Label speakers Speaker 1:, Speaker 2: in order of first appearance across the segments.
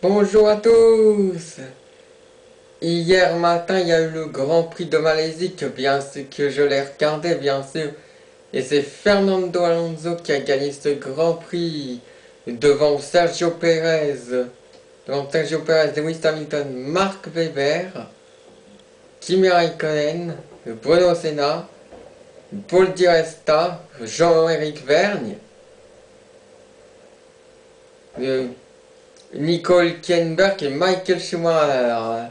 Speaker 1: Bonjour à tous. Hier matin, il y a eu le Grand Prix de Malaisie, que je l'ai regardé, bien sûr. Et c'est Fernando Alonso qui a gagné ce Grand Prix devant Sergio Pérez. Lewis Hamilton, Mark Webber, Kimi Raikkonen, Bruno Senna, Paul Di Resta, Jean-Éric Vergne, Nicole Hülkenberg et Michael Schumacher.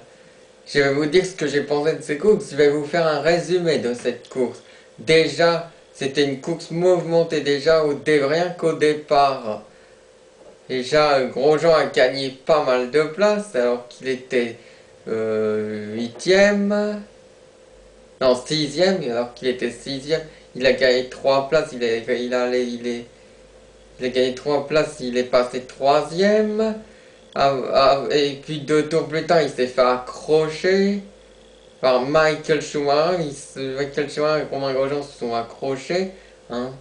Speaker 1: Je vais vous dire ce que j'ai pensé de ces courses. Je vais vous faire un résumé de cette course. Déjà, c'était une course mouvementée rien qu'au départ. Déjà, Grosjean a gagné pas mal de places alors qu'il était 8e. Non, 6e, alors qu'il était 6e. Il a gagné 3 places. Il a gagné 3 places. Il est passé 3e. Et puis 2 tours plus tard, il s'est fait accrocher par Michael Schumacher. Michael Schumacher et Romain Grosjean se sont accrochés. Hein.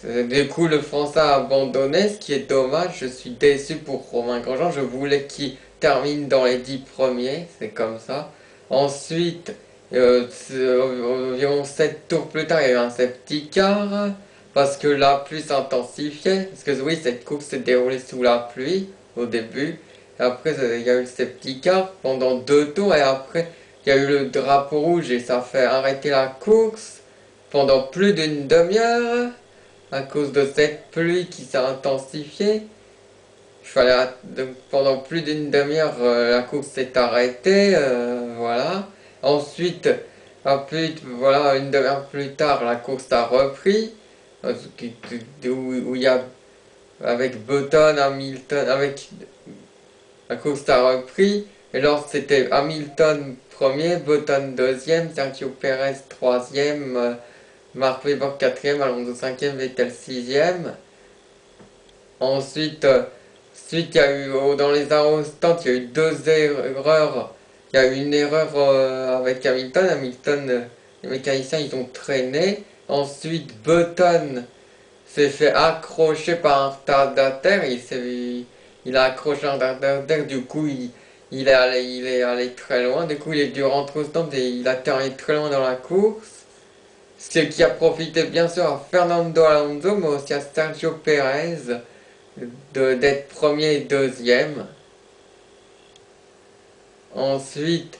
Speaker 1: Du coup, le Français a abandonné, ce qui est dommage. Je suis déçu pour Romain Grosjean. Je voulais qu'il termine dans les 10 premiers. C'est comme ça. Ensuite, environ 7 tours plus tard, il y a eu un safety car. Parce que la pluie s'intensifiait. Parce que oui, cette course s'est déroulée sous la pluie au début. Et après, il y a eu le safety car pendant 2 tours. Et après, il y a eu le drapeau rouge et ça fait arrêter la course pendant plus d'une demi-heure à cause de cette pluie qui s'est intensifiée. Donc, pendant plus d'une demi-heure, la course s'est arrêtée. Voilà. Ensuite, voilà, une demi-heure plus tard, la course a repris. Où il y a avec Button, Hamilton, avec la course a repris. Et alors c'était Hamilton premier, Button deuxième, Sergio Pérez troisième, Mark Webber quatrième, Alonso cinquième, Vettel sixième. Ensuite, il y a eu dans les arrêts stands, il y a eu 2 erreurs. Il y a eu une erreur avec Hamilton. Les mécaniciens ils ont traîné. Ensuite, Button s'est fait accrocher par un retardataire. Il a accroché un retardataire. Du coup, il est allé très loin. Du coup, il est dû rentrer au stand et il a terminé très loin dans la course. Ce qui a profité bien sûr à Fernando Alonso, mais aussi à Sergio Pérez d'être premier et deuxième. Ensuite,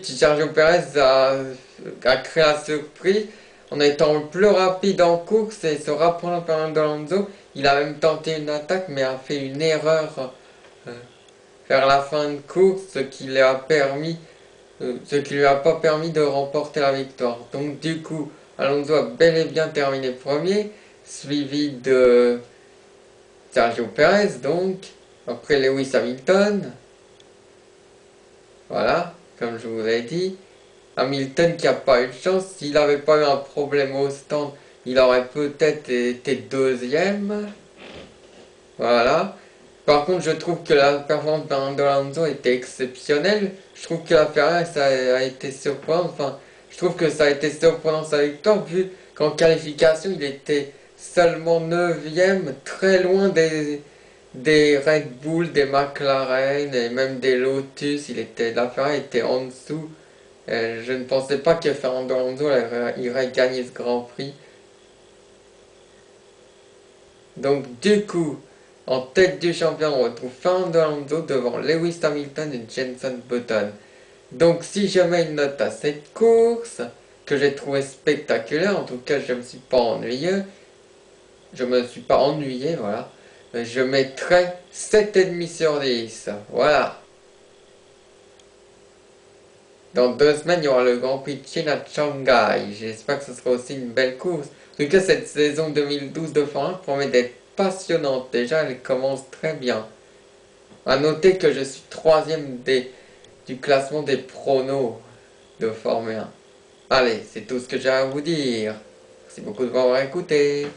Speaker 1: Sergio Pérez a créé la surprise en étant le plus rapide en course et se rapprochant de Fernando Alonso. Il a même tenté une attaque mais a fait une erreur vers la fin de course, ce qui lui a pas permis de remporter la victoire. Donc du coup, Alonso a bel et bien terminé premier, suivi de Sergio Pérez donc, après Lewis Hamilton. Voilà, comme je vous l'ai dit. Hamilton qui n'a pas eu de chance, s'il n'avait pas eu un problème au stand, il aurait peut-être été deuxième. Voilà. Par contre, je trouve que la performance d'Alonso était exceptionnelle. Je trouve que la Ferrari, ça a été surprenant. Enfin, je trouve que ça a été surprenant sa victoire, vu qu'en qualification, il était seulement 9e, très loin des Red Bull, des McLaren et même des Lotus. La Ferrari était en dessous. Je ne pensais pas que Fernando Alonso irait gagner ce Grand Prix. Donc du coup, en tête du championnat, on retrouve Fernando Alonso devant Lewis Hamilton et Jenson Button. Donc si je mets une note à cette course, que j'ai trouvé spectaculaire, en tout cas je me suis pas ennuyé, voilà, je mettrais 7,5 sur 10, voilà. Dans 2 semaines, il y aura le Grand Prix de Chine à Shanghai. J'espère que ce sera aussi une belle course. En tout cas, cette saison 2012 de Formule 1 promet d'être passionnante. Déjà, elle commence très bien. A noter que je suis troisième du classement des pronos de Formule 1. Allez, c'est tout ce que j'ai à vous dire. Merci beaucoup de m'avoir écouté.